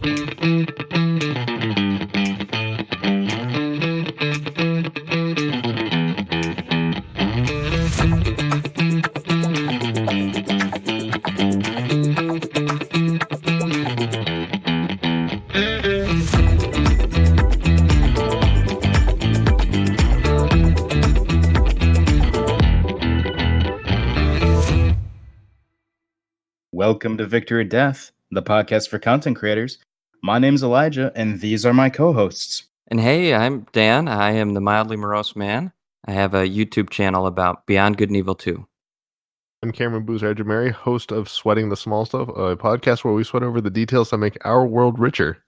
Welcome to Victor or Death, the podcast for content creators. My name's Elijah, and these are my co-hosts. And hey, I'm Dan. I am the mildly morose man. I have a YouTube channel about Beyond Good and Evil 2. I'm Cameron Boozer-Mary, host of Sweating the Small Stuff, a podcast where we sweat over the details that make our world richer.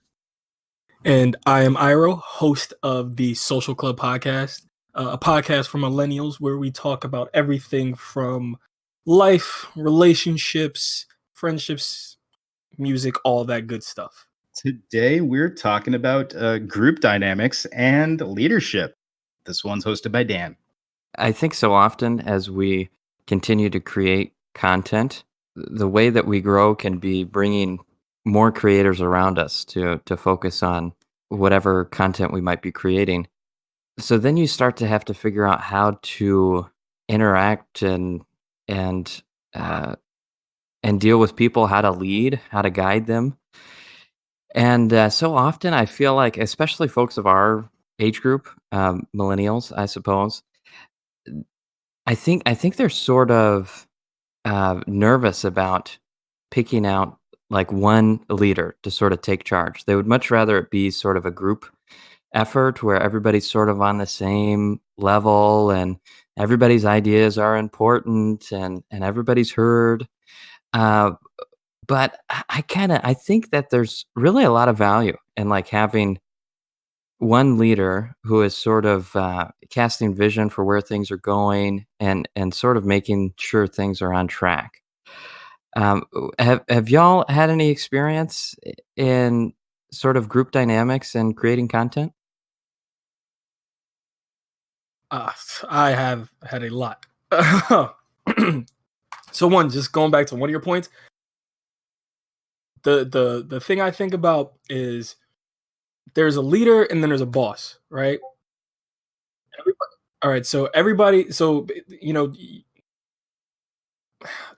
And I am Iro, host of the Social Club podcast, a podcast for millennials where we talk about everything from life, relationships, friendships, music, all that good stuff. Today, we're talking about group dynamics and leadership. This one's hosted by Dan. I think so often as we continue to create content, the way that we grow can be bringing more creators around us to focus on whatever content we might be creating. So then you start to have to figure out how to interact and deal with people, how to lead, how to guide them. And so often I feel like, especially folks of our age group, millennials, I suppose, I think they're sort of nervous about picking out like one leader to sort of take charge. They would much rather it be sort of a group effort where everybody's sort of on the same level and everybody's ideas are important and everybody's heard. But I think that there's really a lot of value in like having one leader who is sort of casting vision for where things are going and sort of making sure things are on track. Have y'all had any experience in sort of group dynamics and creating content? I have had a lot. So one, just going back to one of your points, the thing I think about is there's a leader and then there's a boss, right? All right, so everybody,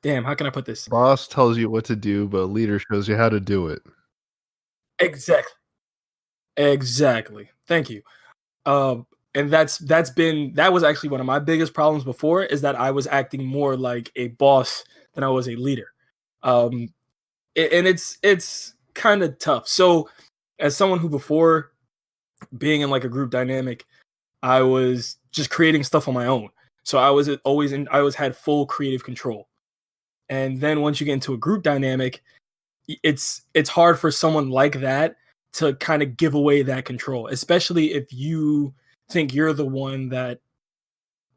damn, how can I put this? Boss tells you what to do, but leader shows you how to do it. Exactly. Thank you. And that was actually one of my biggest problems before, is that I was acting more like a boss than I was a leader. And it's kind of tough. So as someone who before being in like a group dynamic, I was just creating stuff on my own. So I always had full creative control. And then once you get into a group dynamic, it's hard for someone like that to kind of give away that control, especially if you think you're the one that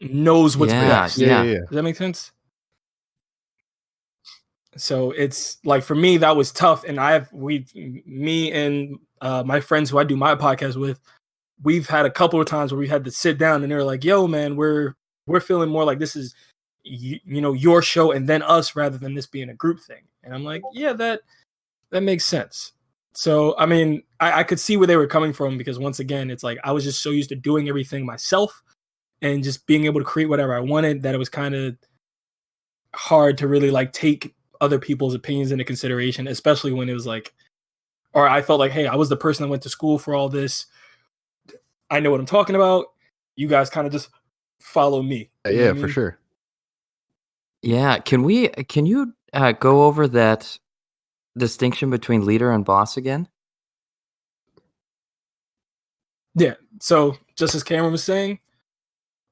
knows what's best. Yeah. Does that make sense? So it's like, for me, that was tough. And me and my friends who I do my podcast with, we've had a couple of times where we had to sit down and they're like, yo, man, we're feeling more like this is, your show and then us, rather than this being a group thing. And I'm like, yeah, that makes sense. So, I mean, I could see where they were coming from, because once again, it's like I was just so used to doing everything myself and just being able to create whatever I wanted, that it was kind of hard to really like take other people's opinions into consideration, especially when it was like, or I felt like, hey, I was the person that went to school for all this. I know what I'm talking about. You guys kind of just follow me. Yeah, for sure. Yeah, can you go over that distinction between leader and boss again? Yeah. So just as Cameron was saying,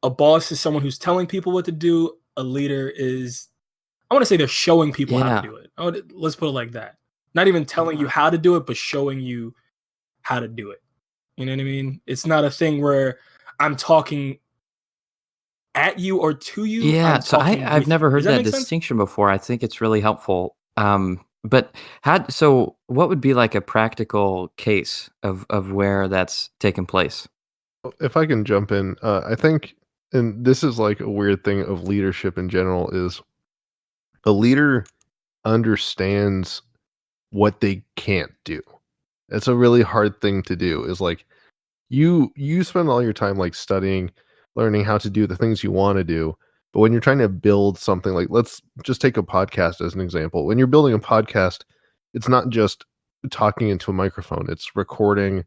a boss is someone who's telling people what to do. A leader is, I want to say, they're showing people how to do it. Let's put it like that. Not even telling you how to do it, but showing you how to do it. You know what I mean? It's not a thing where I'm talking at you or to you. Yeah, so I've never heard that distinction before. I think it's really helpful. But what would be like a practical case of where that's taken place? If I can jump in, I think, and this is like a weird thing of leadership in general, is a leader understands what they can't do. It's a really hard thing to do. Is like you spend all your time like studying, learning how to do the things you want to do. But when you're trying to build something, like let's just take a podcast as an example. When you're building a podcast, it's not just talking into a microphone. It's recording,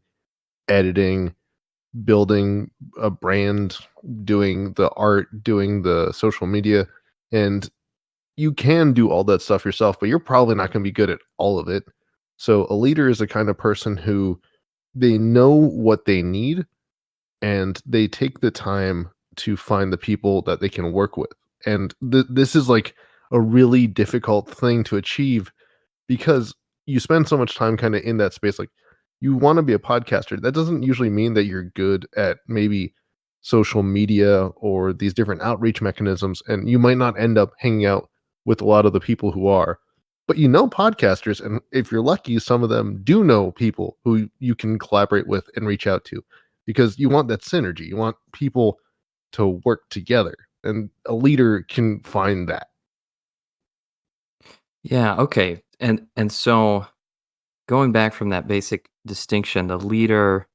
editing, building a brand, doing the art, doing the social media, and you can do all that stuff yourself, but you're probably not going to be good at all of it. So a leader is the kind of person who they know what they need and they take the time to find the people that they can work with. And this is like a really difficult thing to achieve because you spend so much time kind of in that space. Like you want to be a podcaster. That doesn't usually mean that you're good at maybe social media or these different outreach mechanisms. And you might not end up hanging out with a lot of the people who are. But you know podcasters, and if you're lucky, some of them do know people who you can collaborate with and reach out to because you want that synergy. You want people to work together, and a leader can find that. Yeah, okay. And so going back from that basic distinction, the leader,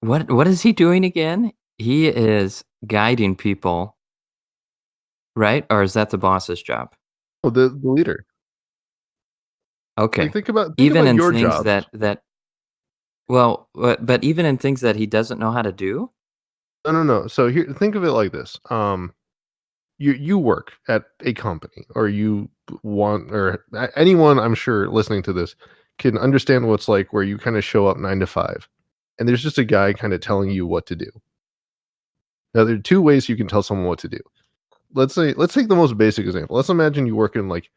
what is he doing again? He is guiding people, right? Or is that the boss's job? Oh, the leader. Like Okay. think about Even in your things jobs. that well, but even in things that he doesn't know how to do? No. So here, think of it like this. You work at a company, or you want, or anyone I'm sure listening to this can understand what's like where you kind of show up 9 to 5, and there's just a guy kind of telling you what to do. Now there are two ways you can tell someone what to do. Let's take the most basic example. Let's imagine you work in like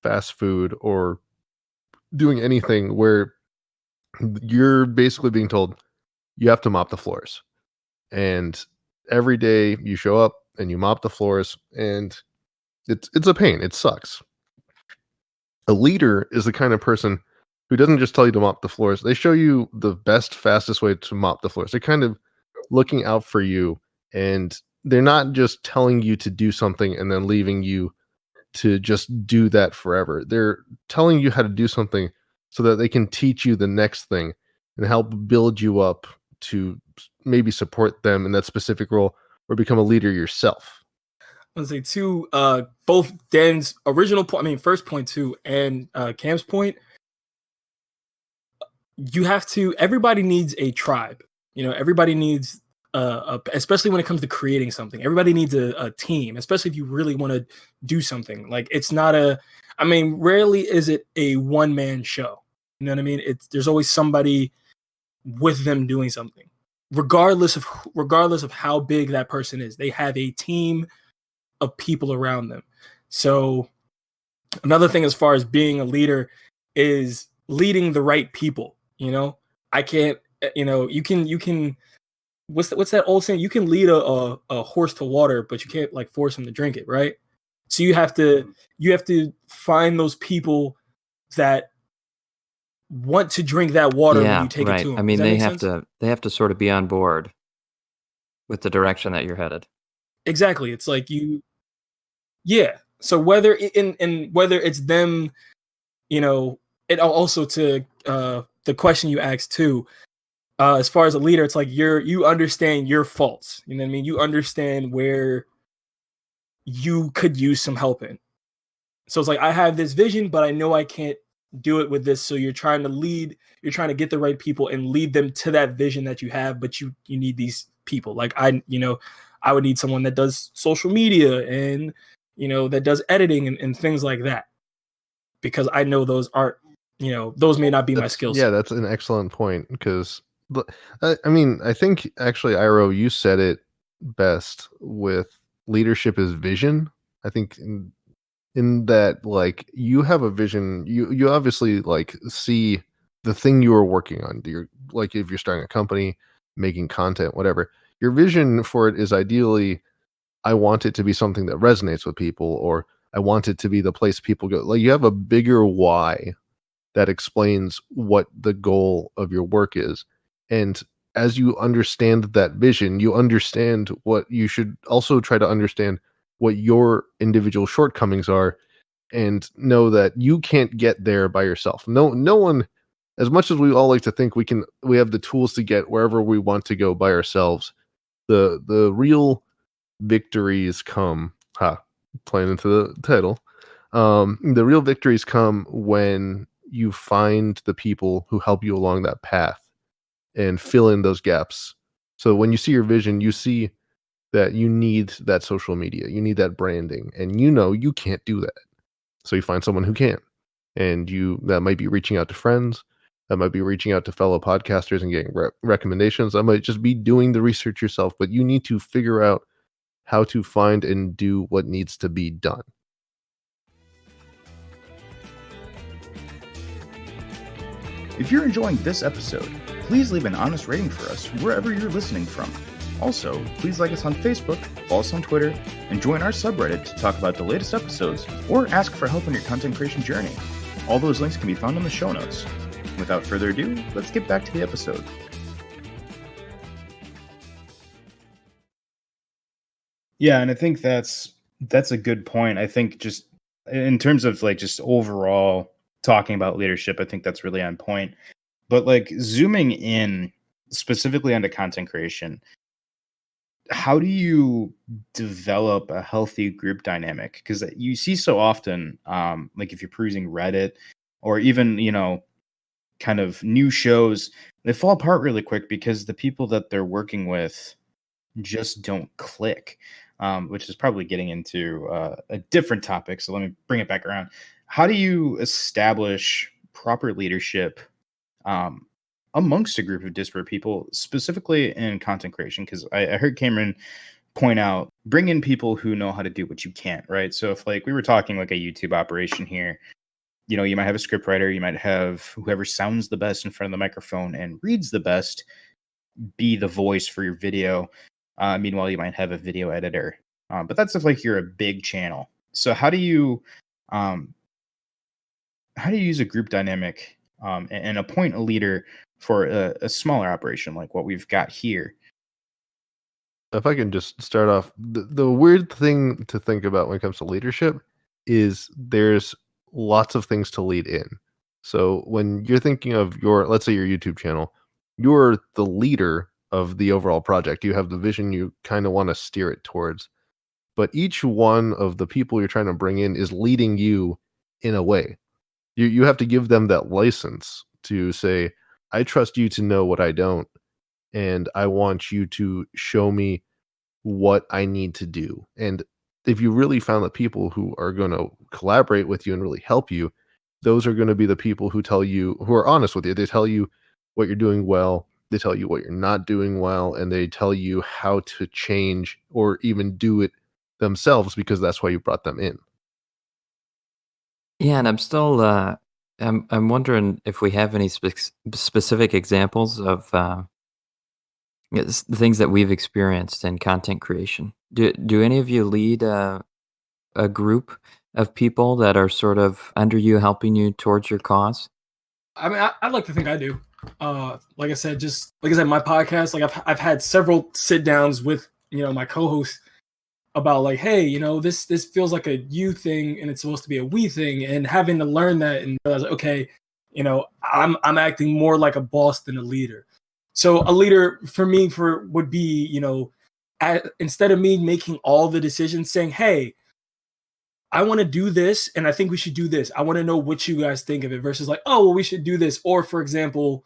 fast food or doing anything where you're basically being told you have to mop the floors. And every day you show up and you mop the floors, and it's a pain. It sucks. A leader is the kind of person who doesn't just tell you to mop the floors. They show you the best, fastest way to mop the floors. They're kind of looking out for you, and they're not just telling you to do something and then leaving you to just do that forever. They're telling you how to do something so that they can teach you the next thing and help build you up to maybe support them in that specific role or become a leader yourself. Let's say two, both Dan's original point, I mean, first point too, and Cam's point. You have to. Everybody needs a tribe. You know, everybody needs, especially when it comes to creating something. Everybody needs a team, especially if you really want to do something. Like it's not a. I mean, rarely is it a one man show. You know what I mean? There's always somebody with them doing something, regardless of how big that person is. They have a team of people around them. So another thing as far as being a leader is leading the right people. You know, I can't, you can, what's that old saying? You can lead a horse to water, but you can't like force him to drink it. Right. So you have to find those people that want to drink that water when you take it to them. I mean, they have to sort of be on board with the direction that you're headed. Exactly. It's like yeah. So whether whether it's them, it also to the question you asked too, as far as a leader, it's like you understand your faults. You know what I mean? You understand where you could use some help in. So it's like, I have this vision, but I know I can't do it with this. So you're trying to get the right people and lead them to that vision that you have, but you need these people. Like I would need someone that does social media and, that does editing and things like that. Because I know those aren't, those may not be my skills. Yeah, that's an excellent point. Because, I mean, I think actually, Iro, you said it best with leadership is vision. I think in that, like, you have a vision. You obviously like see the thing you are working on. You're like, if you're starting a company, making content, whatever. Your vision for it is ideally, I want it to be something that resonates with people, or I want it to be the place people go. Like you have a bigger why that explains what the goal of your work is. And as you understand that vision, you understand what you should also try to understand what your individual shortcomings are, and know that you can't get there by yourself. No one as much as we all like to think we have the tools to get wherever we want to go by ourselves, the real victories come, playing into the title. The real victories come when you find the people who help you along that path and fill in those gaps. So when you see your vision, you see that you need that social media, you need that branding, and you can't do that. So you find someone who can. And that might be reaching out to friends, that might be reaching out to fellow podcasters and getting recommendations. That might just be doing the research yourself, but you need to figure out how to find and do what needs to be done. If you're enjoying this episode, please leave an honest rating for us wherever you're listening from. Also, please like us on Facebook, follow us on Twitter, and join our subreddit to talk about the latest episodes or ask for help in your content creation journey. All those links can be found in the show notes. Without further ado, let's get back to the episode. Yeah, and I think that's a good point. I think just in terms of like just overall talking about leadership, I think that's really on point. But like zooming in specifically onto content creation, how do you develop a healthy group dynamic? Because you see so often, like if you're perusing Reddit or even, kind of new shows, they fall apart really quick because the people that they're working with just don't click, which is probably getting into a different topic. So let me bring it back around. How do you establish proper leadership amongst a group of disparate people, specifically in content creation? Because I heard Cameron point out, bring in people who know how to do what you can't, right? So if like we were talking like a YouTube operation here, you might have a script writer, you might have whoever sounds the best in front of the microphone and reads the best be the voice for your video. Meanwhile, you might have a video editor, but that's if like you're a big channel. So how do you use a group dynamic and appoint a leader for a smaller operation like what we've got here? If I can just start off, the weird thing to think about when it comes to leadership is there's lots of things to lead in. So when you're thinking of let's say your YouTube channel, you're the leader of the overall project. You have the vision, you kind of want to steer it towards. But each one of the people you're trying to bring in is leading you in a way. You have to give them that license to say, I trust you to know what I don't, and I want you to show me what I need to do. And if you really found the people who are going to collaborate with you and really help you, those are going to be the people who are honest with you. They tell you what you're doing well, they tell you what you're not doing well, and they tell you how to change or even do it themselves because that's why you brought them in. Yeah, and I'm still I'm wondering if we have any specific examples of things that we've experienced in content creation. Do any of you lead a group of people that are sort of under you, helping you towards your cause? I mean, I'd like to think I do. Like I said, my podcast, like I've had several sit downs with my co-host about like, hey, this feels like a you thing and it's supposed to be a we thing, and having to learn that and realize, okay, I'm acting more like a boss than a leader. So a leader for me would be, instead of me making all the decisions, saying, hey, I want to do this and I think we should do this. I want to know what you guys think of it, versus like, oh, well, we should do this. Or for example,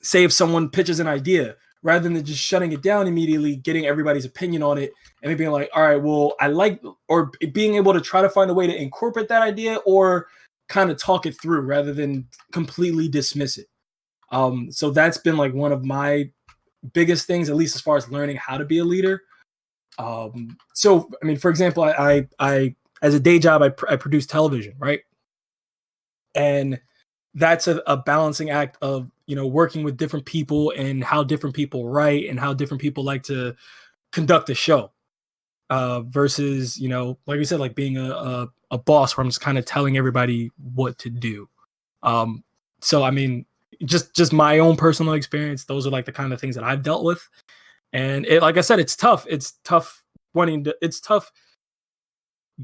say if someone pitches an idea, rather than just shutting it down immediately, getting everybody's opinion on it and being like, all right, well, or being able to try to find a way to incorporate that idea or kind of talk it through rather than completely dismiss it. So that's been like one of my biggest things, at least as far as learning how to be a leader. So, I mean, for example, I as a day job, I produce television, right? And that's a balancing act of, working with different people and how different people write and how different people like to conduct a show, versus, like we said, like being a boss where I'm just kind of telling everybody what to do. So, I mean, just my own personal experience, those are like the kind of things that I've dealt with. And like I said, it's tough. It's tough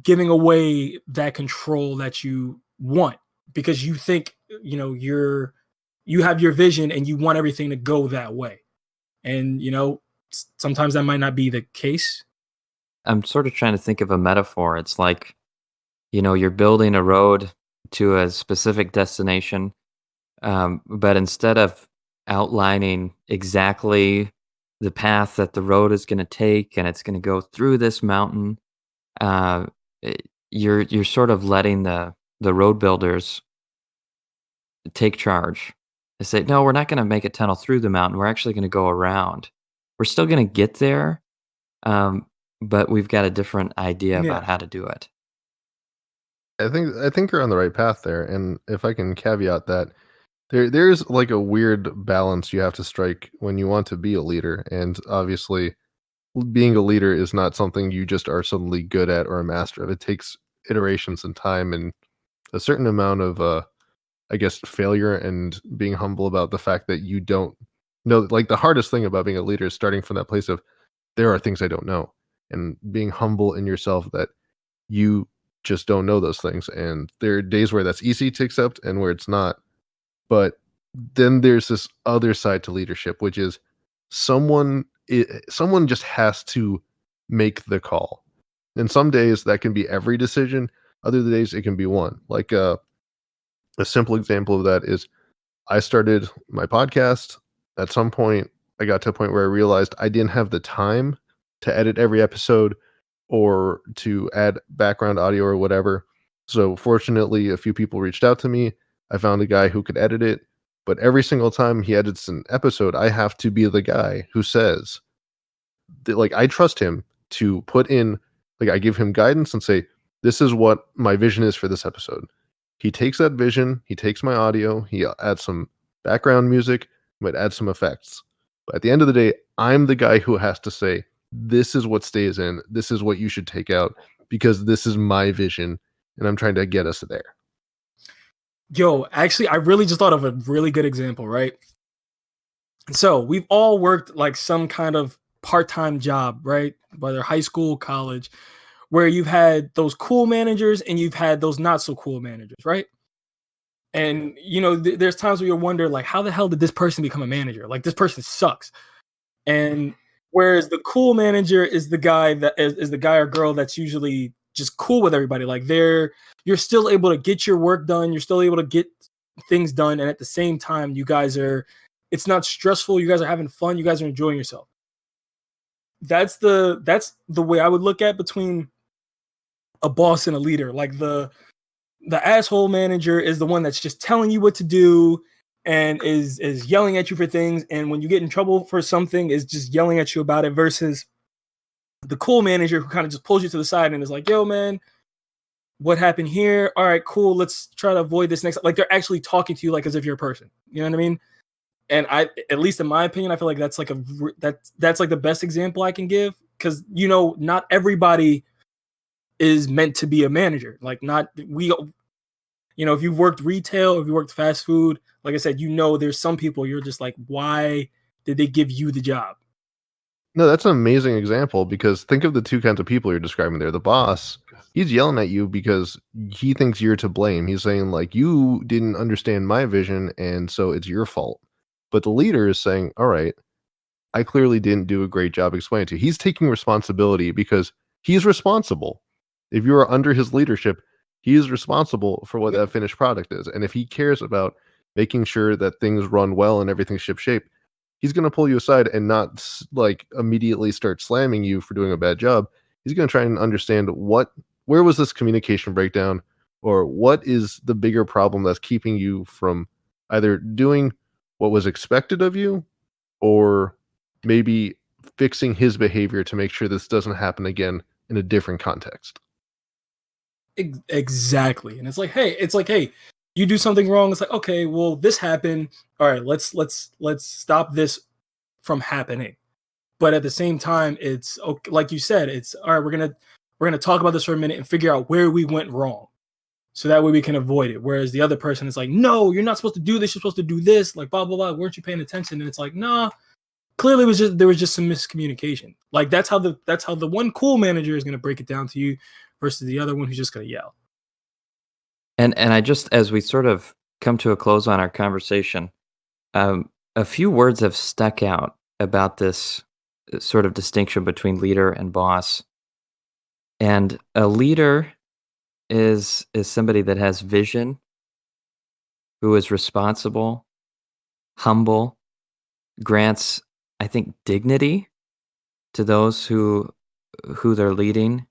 giving away that control that you want, because you think, you have your vision and you want everything to go that way. And, sometimes that might not be the case. I'm sort of trying to think of a metaphor. It's like, you're building a road to a specific destination, but instead of outlining exactly the path that the road is going to take and it's going to go through this mountain, you're sort of letting the road builders take charge. They say, no, we're not going to make a tunnel through the mountain. We're actually going to go around. We're still going to get there, but we've got a different idea about how to do it. I think you're on the right path there, and if I can caveat that, there's like a weird balance you have to strike when you want to be a leader, and obviously, being a leader is not something you just are suddenly good at or a master of. It takes iterations and time and a certain amount of I guess failure and being humble about the fact that you don't know. Like the hardest thing about being a leader is starting from that place of there are things I don't know, and being humble in yourself that you just don't know those things. And there are days where that's easy to accept and where it's not. But then there's this other side to leadership, which is someone just has to make the call. And some days that can be every decision. Other days it can be one. Like a simple example of that is I started my podcast. At some point, I got to a point where I realized I didn't have the time to edit every episode or to add background audio or whatever. So fortunately, a few people reached out to me. I found a guy who could edit it. But every single time he edits an episode, I have to be the guy who says, that, like, I trust him to put in, like, I give him guidance and say, this is what my vision is for this episode. He takes that vision, he takes my audio, he adds some background music, might add some effects. But at the end of the day, I'm the guy who has to say, this is what stays in, this is what you should take out, because this is my vision, and I'm trying to get us there. Yo, actually, I really just thought of a really good example, right? So we've all worked like some kind of part-time job, right? Whether high school, college, where you've had those cool managers and you've had those not so cool managers, right? And, there's times where you wonder, like, how the hell did this person become a manager? Like, this person sucks. And whereas the cool manager is the guy that is the guy or girl that's usually just cool with everybody. Like, you're still able to get your work done. You're still able to get things done. And at the same time, it's not stressful. You guys are having fun. You guys are enjoying yourself. That's the way I would look at between a boss and a leader. Like the asshole manager is the one that's just telling you what to do and is yelling at you for things. And when you get in trouble for something, is just yelling at you about it, versus the cool manager who kind of just pulls you to the side and is like, yo, man, what happened here? All right, cool. Let's try to avoid this next. Like, they're actually talking to you like as if you're a person. You know what I mean? And at least in my opinion, I feel like that's like that's like the best example I can give, because not everybody is meant to be a manager. Like, if you've worked retail, if you worked fast food, like I said, there's some people you're just like, why did they give you the job? No, that's an amazing example, because think of the two kinds of people you're describing there. The boss, he's yelling at you because he thinks you're to blame. He's saying, like, you didn't understand my vision, and so it's your fault. But the leader is saying, all right, I clearly didn't do a great job explaining to you. He's taking responsibility because he's responsible. If you are under his leadership, he is responsible for what that finished product is. And if he cares about making sure that things run well and everything's shipshape, he's going to pull you aside and not like immediately start slamming you for doing a bad job. He's going to try and understand where was this communication breakdown, or what is the bigger problem that's keeping you from either doing what was expected of you, or maybe fixing his behavior to make sure this doesn't happen again in a different context. Exactly. And it's like, hey, you do something wrong. It's like, okay, well, this happened. All right, let's stop this from happening. But at the same time, it's okay, like you said, it's all right. We're gonna talk about this for a minute and figure out where we went wrong, so that way we can avoid it. Whereas the other person is like, no, you're not supposed to do this. You're supposed to do this. Like, blah blah blah. Weren't you paying attention? And it's like, nah. Clearly, there was just some miscommunication. Like, that's how the one cool manager is gonna break it down to you, versus the other one who's just gonna yell. And I just, as we sort of come to a close on our conversation, a few words have stuck out about this sort of distinction between leader and boss. And a leader is somebody that has vision, who is responsible, humble, grants, I think, dignity to those who they're leading,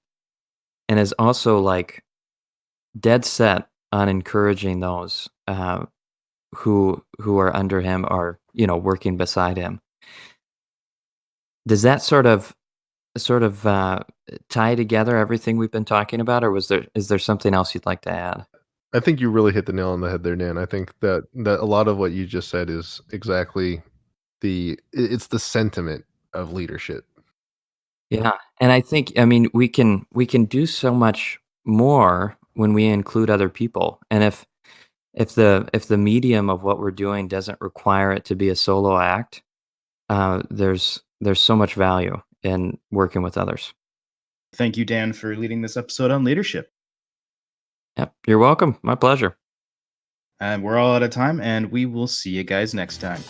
and is also like dead set on encouraging those who are under him or working beside him. Does that sort of tie together everything we've been talking about, or is there something else you'd like to add? I think you really hit the nail on the head there, Dan. I think that a lot of what you just said is exactly it's the sentiment of leadership. Yeah, and I think, I mean, we can do so much more when we include other people, and if the medium of what we're doing doesn't require it to be a solo act, there's so much value in working with others. Thank you, Dan, for leading this episode on leadership. Yep, you're welcome. My pleasure. And we're all out of time, and we will see you guys next time.